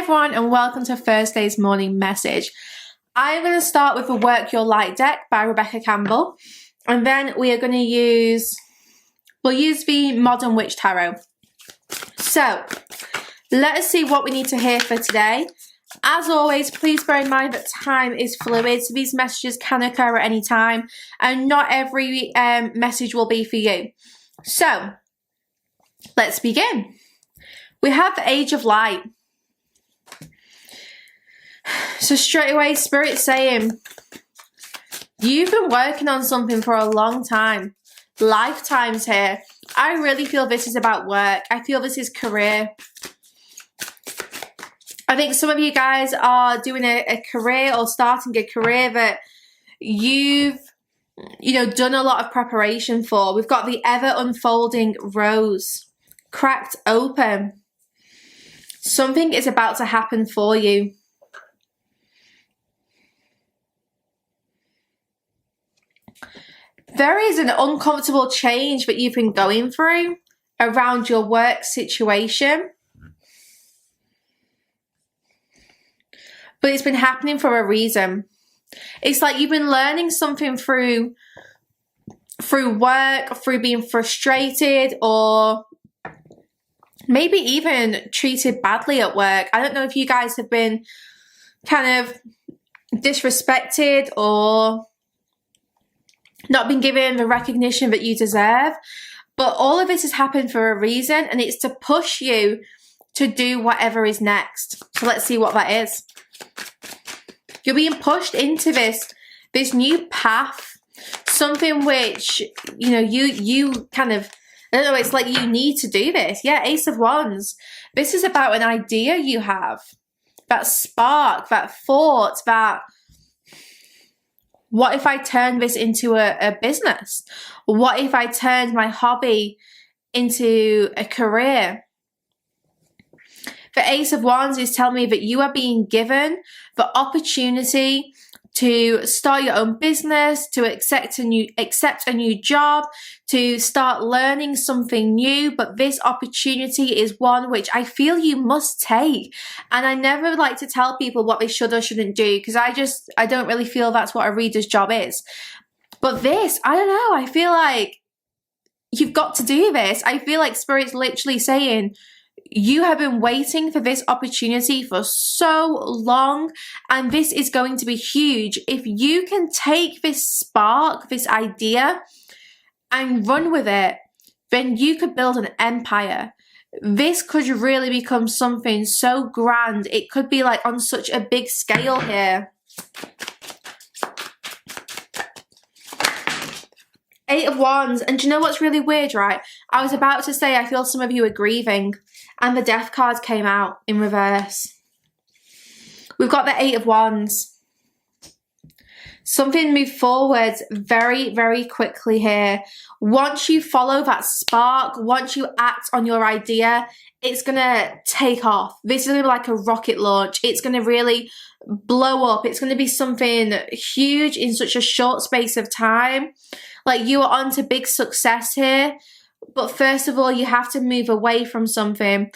everyone, and welcome to Thursday's morning message. I'm going to start with the Work Your Light deck by Rebecca Campbell, and then we are going to use the Modern Witch Tarot. So let us see what we need to hear for today. As always, please bear in mind that time is fluid, so these messages can occur at any time, and not every message will be for you. So let's begin. We have the Age of Light. So straight away, Spirit's saying, you've been working on something for a long time. Lifetimes here. I really feel this is about work. I feel this is career. I think some of you guys are doing a career or starting a career that you've done a lot of preparation for. We've got the ever unfolding rose cracked open. Something is about to happen for you. There is an uncomfortable change that you've been going through around your work situation. But it's been happening for a reason. It's like you've been learning something through work, through being frustrated, or maybe even treated badly at work. I don't know if you guys have been kind of disrespected or not been given the recognition that you deserve. But all of this has happened for a reason, and it's to push you to do whatever is next. So let's see what that is. You're being pushed into this new path, something which, you kind of, I don't know, it's like you need to do this. Yeah, Ace of Wands. This is about an idea you have, that spark, that thought, that what if I turn this into a business? What if I turned my hobby into a career? The Ace of Wands is telling me that you are being given the opportunity to start your own business, to accept a new job, to start learning something new. But this opportunity is one which I feel you must take. And I never like to tell people what they should or shouldn't do, because I don't really feel that's what a reader's job is. But this, I don't know, I feel like you've got to do this. I feel like Spirit's literally saying, you have been waiting for this opportunity for so long, and this is going to be huge. If you can take this spark, this idea, and run with it, then you could build an empire. This could really become something so grand. It could be like on such a big scale here. Eight of Wands. And do you know what's really weird, right? I was about to say I feel some of you are grieving, and the Death card came out in reverse. We've got the Eight of Wands. Something moved forward very, very quickly here. Once you follow that spark, once you act on your idea, it's going to take off. This is going to be like a rocket launch. It's going to really blow up. It's going to be something huge in such a short space of time. Like, you are on to big success here. But first of all, you have to move away from something.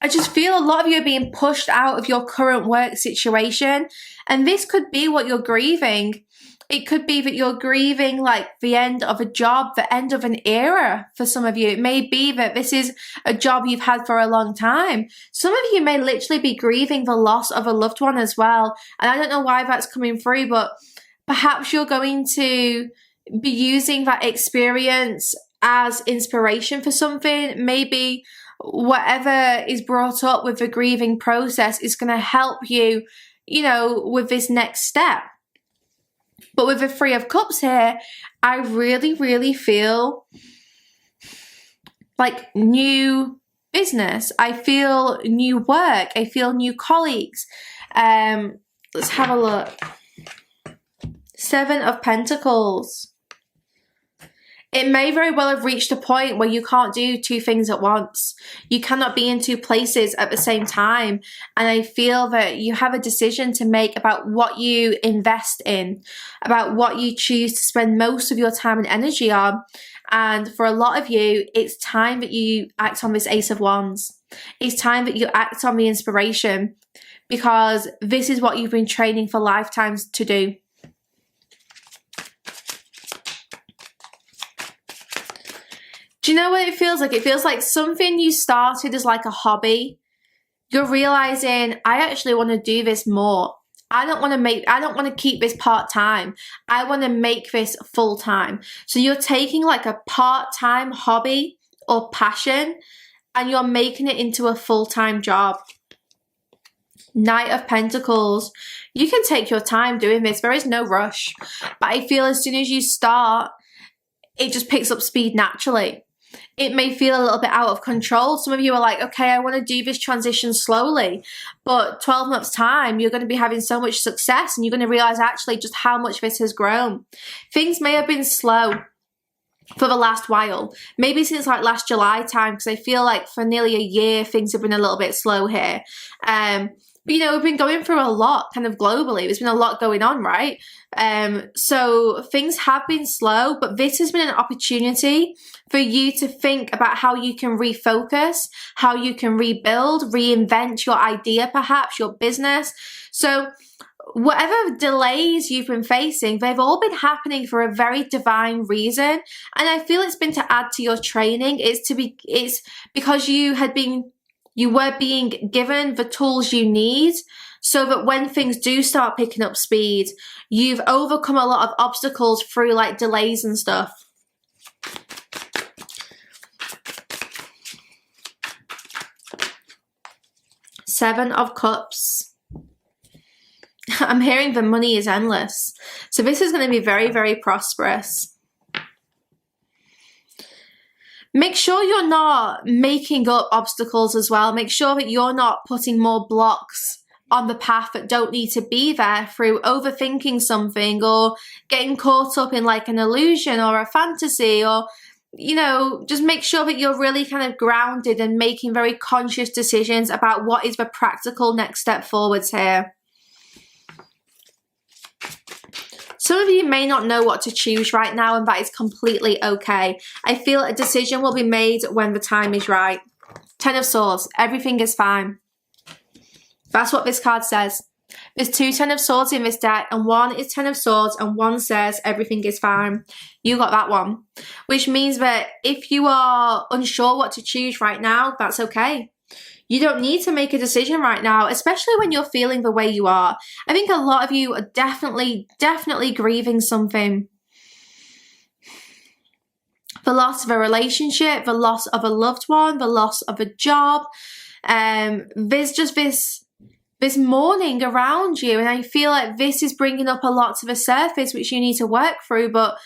I just feel a lot of you are being pushed out of your current work situation. And this could be what you're grieving. It could be that you're grieving like the end of a job, the end of an era for some of you. It may be that this is a job you've had for a long time. Some of you may literally be grieving the loss of a loved one as well. And I don't know why that's coming through, but perhaps you're going to be using that experience as inspiration for something. Maybe whatever is brought up with the grieving process is going to help you, with this next step. But with the Three of Cups here, I really, really feel like new business. I feel new work. I feel new colleagues. Let's have a look. Seven of Pentacles. It may very well have reached a point where you can't do two things at once. You cannot be in two places at the same time. And I feel that you have a decision to make about what you invest in, about what you choose to spend most of your time and energy on. And for a lot of you, it's time that you act on this Ace of Wands. It's time that you act on the inspiration, because this is what you've been training for lifetimes to do. Do you know what it feels like? It feels like something you started as like a hobby. You're realizing, I actually want to do this more. I don't want to keep this part-time. I want to make this full-time. So you're taking like a part-time hobby or passion and you're making it into a full-time job. Knight of Pentacles. You can take your time doing this. There is no rush. But I feel as soon as you start, it just picks up speed naturally. It may feel a little bit out of control. Some of you are like, okay, I want to do this transition slowly. But 12 months time, you're going to be having so much success and you're going to realize actually just how much this has grown. Things may have been slow for the last while. Maybe since like last July time, because I feel like for nearly a year, things have been a little bit slow here. But, you know, we've been going through a lot kind of globally. There's been a lot going on, right? So things have been slow, but this has been an opportunity for you to think about how you can refocus, how you can rebuild, reinvent your idea, perhaps your business. So whatever delays you've been facing, they've all been happening for a very divine reason. And I feel it's been to add to your training. It's because you were being given the tools you need so that when things do start picking up speed, you've overcome a lot of obstacles through like delays and stuff. Seven of Cups. I'm hearing the money is endless. So this is going to be very, very prosperous. Make sure you're not making up obstacles as well. Make sure that you're not putting more blocks on the path that don't need to be there through overthinking something or getting caught up in like an illusion or a fantasy, or, you know, just make sure that you're really kind of grounded and making very conscious decisions about what is the practical next step forwards here. Some of you may not know what to choose right now, and that is completely okay. I feel a decision will be made when the time is right. Ten of Swords. Everything is fine. That's what this card says. There's two Ten of Swords in this deck, and one is Ten of Swords, and one says everything is fine. You got that one. Which means that if you are unsure what to choose right now, that's okay. You don't need to make a decision right now, especially when you're feeling the way you are. I think a lot of you are definitely grieving something. The loss of a relationship, the loss of a loved one, the loss of a job. There's just this mourning around you, and I feel like this is bringing up a lot to the surface, which you need to work through. But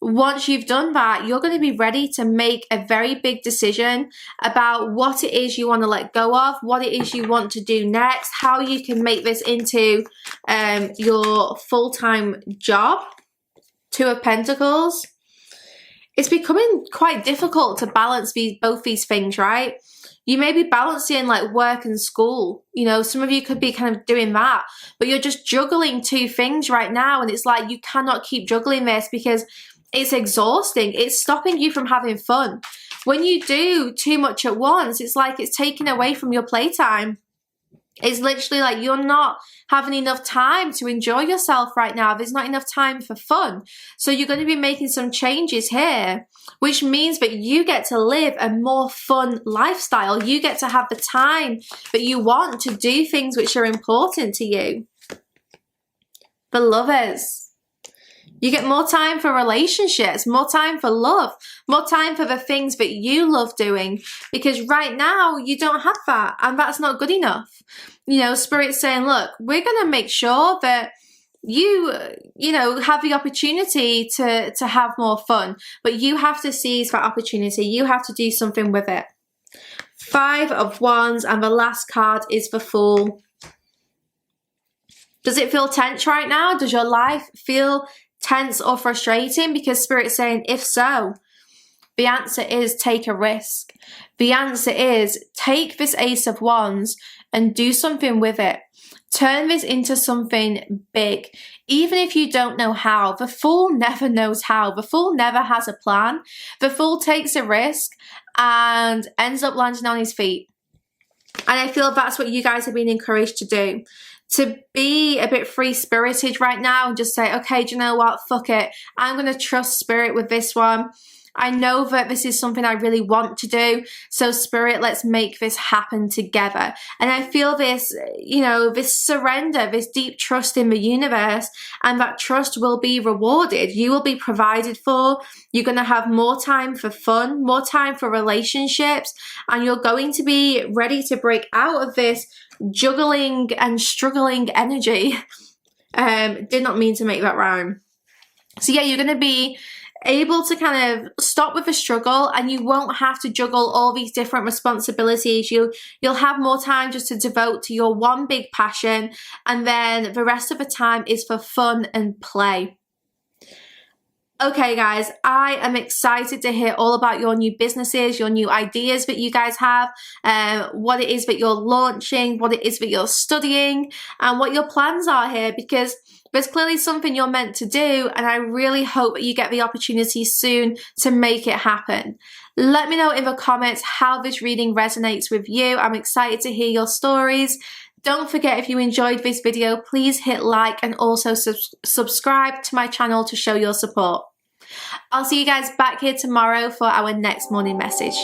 once you've done that, you're going to be ready to make a very big decision about what it is you want to let go of, what it is you want to do next, how you can make this into your full-time job. Two of Pentacles. It's becoming quite difficult to balance both these things, right? You may be balancing like work and school. You know, some of you could be kind of doing that, but you're just juggling two things right now. And it's like you cannot keep juggling this because it's exhausting. It's stopping you from having fun. When you do too much at once, it's like it's taking away from your playtime. It's literally like you're not having enough time to enjoy yourself right now. There's not enough time for fun. So you're going to be making some changes here, which means that you get to live a more fun lifestyle. You get to have the time that you want to do things which are important to you. The Lovers. You get more time for relationships, more time for love, more time for the things that you love doing, because right now you don't have that, and that's not good enough. You know, Spirit's saying, look, we're going to make sure that you know, have the opportunity to have more fun, but you have to seize that opportunity. You have to do something with it. Five of Wands, and the last card is the Fool. Does it feel tense right now? Does your life feel tense or frustrating? Because Spirit's saying, if so, The answer is take a risk. The answer is take this Ace of Wands and do something with it. Turn this into something big. Even if you don't know how, the Fool never knows how. The Fool never has a plan. The Fool takes a risk and ends up landing on his feet. And I feel that's what you guys have been encouraged to do. To be a bit free-spirited right now and just say, okay, do you know what? Fuck it. I'm going to trust Spirit with this one. I know that this is something I really want to do. So Spirit, let's make this happen together. And I feel this, you know, this surrender, this deep trust in the universe, and that trust will be rewarded. You will be provided for. You're going to have more time for fun, more time for relationships, and you're going to be ready to break out of this juggling and struggling energy. Did not mean to make that rhyme. So yeah, you're going to be able to kind of stop with the struggle, and you won't have to juggle all these different responsibilities. You'll have more time just to devote to your one big passion, and then the rest of the time is for fun and play. Okay guys, I am excited to hear all about your new businesses, your new ideas that you guys have, what it is that you're launching, what it is that you're studying, and what your plans are here, because there's clearly something you're meant to do, and I really hope that you get the opportunity soon to make it happen. Let me know in the comments how this reading resonates with you. I'm excited to hear your stories. Don't forget, if you enjoyed this video, please hit like and also subscribe to my channel to show your support. I'll see you guys back here tomorrow for our next morning message.